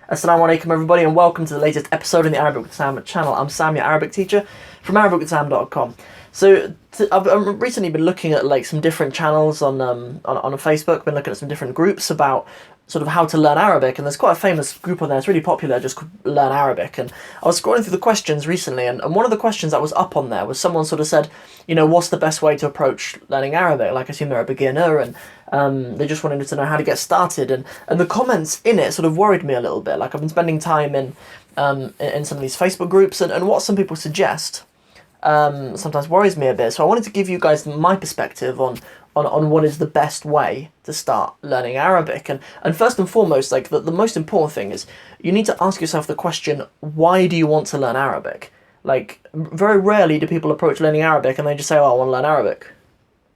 Assalamu alaikum everybody and welcome to the latest episode in the Arabic with Sam channel. I'm Sam, your Arabic teacher from ArabicwithSam.com. So I've recently been looking at like some different channels on Facebook, been looking at some different groups about sort of how to learn Arabic, and there's quite a famous group on there, it's really popular, just Learn Arabic. And I was scrolling through the questions recently, and one of the questions that was up on there was someone sort of said, what's the best way to approach learning Arabic? Like, I assume they're a beginner, and they just wanted to know how to get started. And the comments in it sort of worried me a little bit. Like, I've been spending time in some of these Facebook groups, and what some people suggest sometimes worries me a bit. So I wanted to give you guys my perspective on what is the best way to start learning Arabic. And first and foremost, like the most important thing is you need to ask yourself the question, why do you want to learn Arabic? Like, very rarely do people approach learning Arabic and they just say, oh, I want to learn Arabic.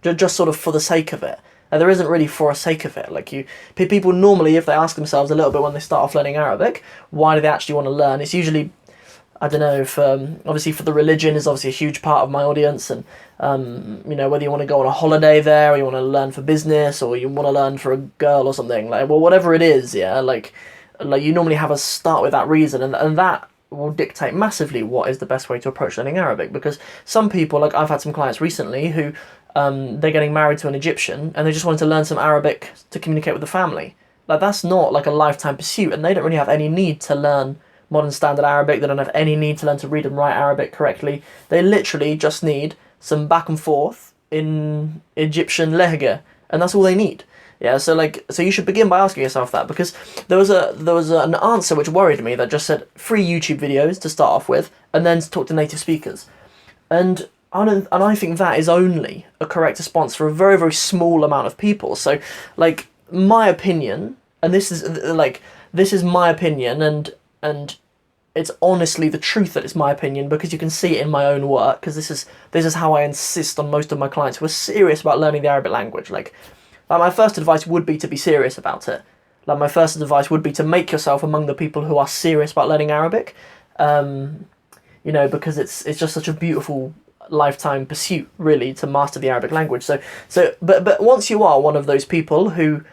Just sort of for the sake of it. And there isn't really for a sake of it. Like, people normally, if they ask themselves a little bit when they start off learning Arabic, why do they actually want to learn? It's usually, I don't know, if obviously for the religion is obviously a huge part of my audience, and whether you want to go on a holiday there, or you want to learn for business, or you want to learn for a girl or something, like, well, whatever it is, yeah, like you normally have a start with that reason, and that will dictate massively what is the best way to approach learning Arabic. Because some people, like I've had some clients recently who they're getting married to an Egyptian and they just wanted to learn some Arabic to communicate with the family. Like, that's not like a lifetime pursuit, and they don't really have any need to learn modern standard Arabic. They don't have any need to learn to read and write Arabic correctly. They literally just need some back and forth in Egyptian lehga, and that's all they need. Yeah, so you should begin by asking yourself that, because there was an answer which worried me that just said free YouTube videos to start off with, and then talk to native speakers, and I think that is only a correct response for a very, very small amount of people. So, like, my opinion, and this is my opinion, and it's honestly the truth that it's my opinion, because you can see it in my own work, because this is how I insist on most of my clients who are serious about learning the Arabic language. Like my first advice would be to be serious about it. Like, my first advice would be to make yourself among the people who are serious about learning Arabic, because it's just such a beautiful lifetime pursuit, really, to master the Arabic language. But once you are one of those people who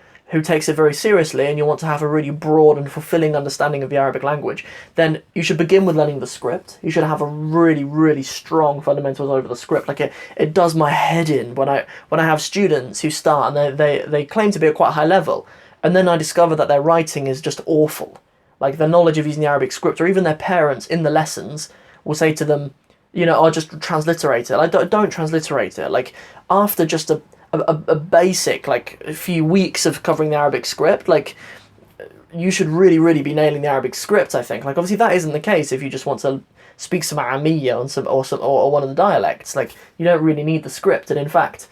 takes it very seriously, and you want to have a really broad and fulfilling understanding of the Arabic language, then you should begin with learning the script. You should have a really, really strong fundamentals over the script. Like, it does my head in when I have students who start and they claim to be at quite a high level, and then I discover that their writing is just awful. Like, their knowledge of using the Arabic script, or even their parents in the lessons will say to them, I'll just transliterate it. Like, don't transliterate it. Like, after just a basic, like, a few weeks of covering the Arabic script, like, you should really, really be nailing the Arabic script, I think. Like, obviously that isn't the case if you just want to speak some Ammiya or one of the dialects. Like, you don't really need the script, and in fact,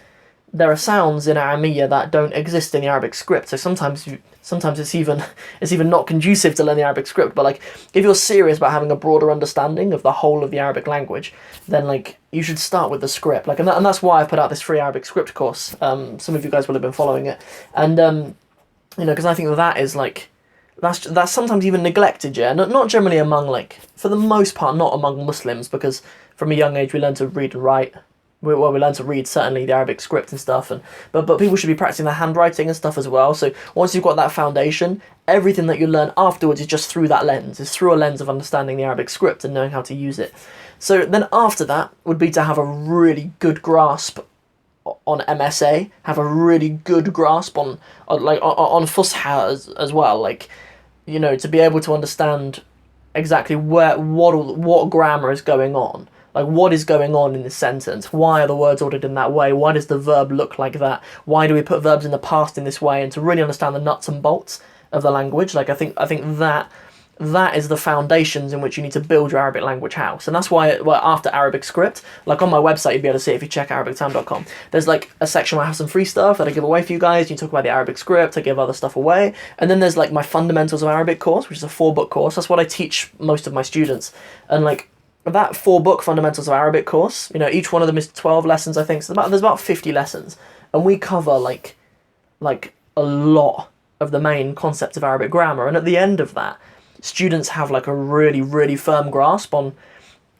there are sounds in Ammiya that don't exist in the Arabic script, so sometimes it's even not conducive to learn the Arabic script. But, like, if you're serious about having a broader understanding of the whole of the Arabic language, then, like, you should start with the script. Like, and that's why I put out this free Arabic script course. Some of you guys will have been following it, and because I think that is, like, that's sometimes even neglected, yeah. Not generally among, like, for the most part, not among Muslims, because from a young age we learn to read and write. We learn to read, certainly, the Arabic script and stuff, but people should be practicing their handwriting and stuff as well. So once you've got that foundation, everything that you learn afterwards is just through that lens. It's through a lens of understanding the Arabic script and knowing how to use it. So then after that would be to have a really good grasp on MSA, have a really good grasp on Fusha as well, like, to be able to understand exactly what grammar is going on. Like, what is going on in this sentence? Why are the words ordered in that way? Why does the verb look like that? Why do we put verbs in the past in this way? And to really understand the nuts and bolts of the language, like, I think that is the foundations in which you need to build your Arabic language house. And that's why, after Arabic script, like, on my website, you'd be able to see it if you check ArabicWithSam.com. There's, like, a section where I have some free stuff that I give away for you guys. You talk about the Arabic script, I give other stuff away. And then there's, like, my Fundamentals of Arabic course, which is a 4-book course. That's what I teach most of my students. And, like, that 4-book Fundamentals of Arabic course, each one of them is 12 lessons, I think. So there's about 50 lessons, and we cover like a lot of the main concepts of Arabic grammar. And at the end of that, students have, like, a really, really firm grasp on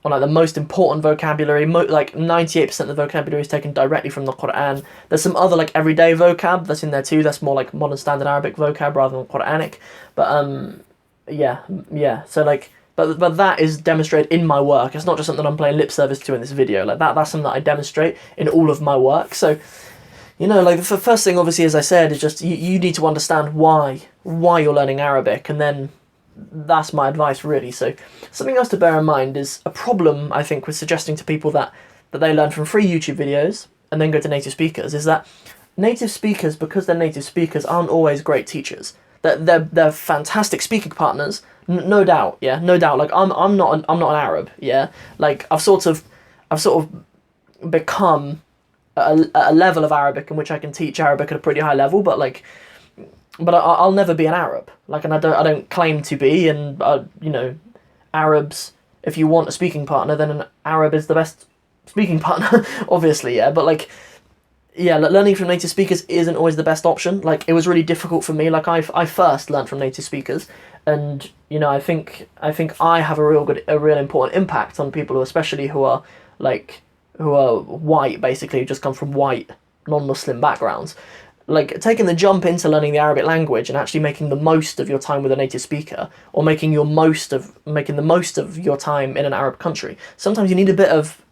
like the most important vocabulary. Like 98% of the vocabulary is taken directly from the Quran. There's some other, like, everyday vocab that's in there too. That's more like modern standard Arabic vocab rather than Quranic. But yeah, yeah. So like, but that is demonstrated in my work. It's not just something I'm playing lip service to in this video. Like that's something that I demonstrate in all of my work. So, you know, like the first thing, obviously, as I said, is just you need to understand why you're learning Arabic, and then that's my advice really. So something else to bear in mind is a problem I think with suggesting to people that they learn from free YouTube videos and then go to native speakers is that native speakers, because they're native speakers, aren't always great teachers. They're fantastic speaking partners, no doubt, yeah, no doubt. Like I'm not an Arab, yeah. Like I've sort of become a level of Arabic in which I can teach Arabic at a pretty high level, but like, I'll never be an Arab. Like, and I don't claim to be. And you know, Arabs, if you want a speaking partner, then an Arab is the best speaking partner, obviously, yeah. But like, yeah, learning from native speakers isn't always the best option. Like, it was really difficult for me. Like, I first learned from native speakers, and you know, I think I have a real important impact on people especially who are white, basically, who just come from white non-Muslim backgrounds. Like, taking the jump into learning the Arabic language and actually making the most of your time with a native speaker, or making the most of your time in an Arab country. Sometimes you need a bit of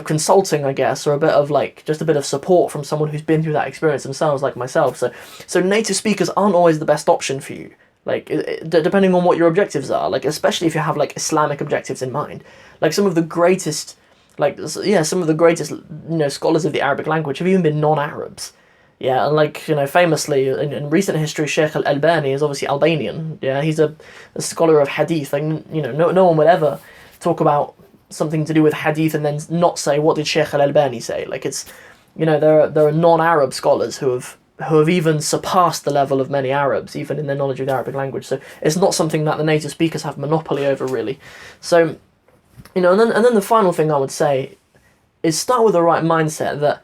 consulting, I guess, or a bit of support from someone who's been through that experience themselves, like myself. So native speakers aren't always the best option for you. Like, depending on what your objectives are, like, especially if you have like Islamic objectives in mind. Like, some of the greatest scholars of the Arabic language have even been non-Arabs. Yeah, and like, you know, famously in recent history, Sheikh al-Albani is obviously Albanian. Yeah, he's a scholar of hadith. Like, you know, no one would ever talk about something to do with hadith and then not say, what did Sheikh al-Albani say? Like, it's, you know, there are non-Arab scholars who have even surpassed the level of many Arabs, even in their knowledge of the Arabic language. So it's not something that the native speakers have monopoly over, really. So, you know, and then the final thing I would say is start with the right mindset that,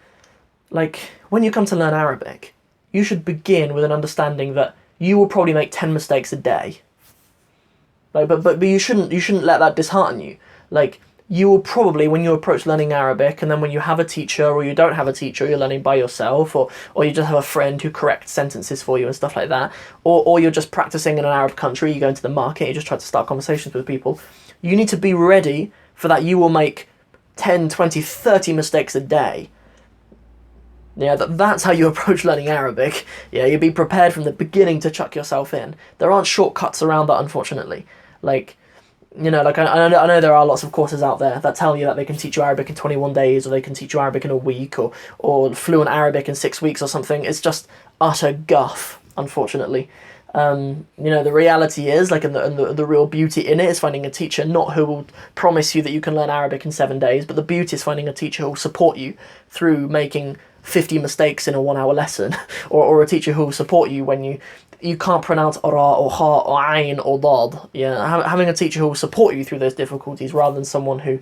like, when you come to learn Arabic, you should begin with an understanding that you will probably make 10 mistakes a day. Like, but you shouldn't let that dishearten you. Like, you will probably, when you approach learning Arabic, and then when you have a teacher, or you don't have a teacher, you're learning by yourself, or you just have a friend who corrects sentences for you and stuff like that, or you're just practicing in an Arab country, you go into the market, you just try to start conversations with people, you need to be ready for that. You will make 10, 20, 30 mistakes a day. Yeah, that's how you approach learning Arabic. Yeah, you be prepared from the beginning to chuck yourself in. There aren't shortcuts around that, unfortunately. Like, you know, like, I know there are lots of courses out there that tell you that they can teach you Arabic in 21 days, or they can teach you Arabic in a week, or fluent Arabic in 6 weeks or something. It's just utter guff, unfortunately. You know, the reality is, like, and the real beauty in it is finding a teacher, not who will promise you that you can learn Arabic in 7 days, but the beauty is finding a teacher who will support you through making 50 mistakes in a 1-hour lesson, or a teacher who will support you when you can't pronounce ra or ha or ain or dad. Yeah, having a teacher who will support you through those difficulties, rather than someone who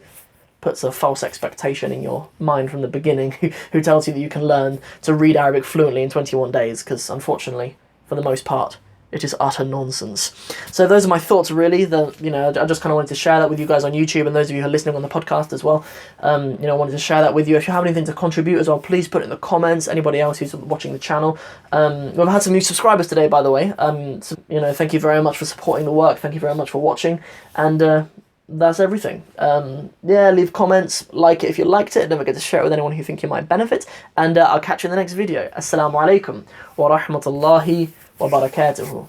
puts a false expectation in your mind from the beginning, who tells you that you can learn to read Arabic fluently in 21 days, because unfortunately, for the most part, it is utter nonsense. So those are my thoughts, really. You know, I just kind of wanted to share that with you guys on YouTube, and those of you who are listening on the podcast as well. You know, I wanted to share that with you. If you have anything to contribute as well, please put it in the comments. Anybody else who's watching the channel. We've had some new subscribers today, by the way. So, you know, thank you very much for supporting the work. Thank you very much for watching. And that's everything. Yeah, leave comments, like it if you liked it. Don't forget to share it with anyone who you think you might benefit. And I'll catch you in the next video. Assalamu alaikum wa rahmatullahi wa barakatuhu.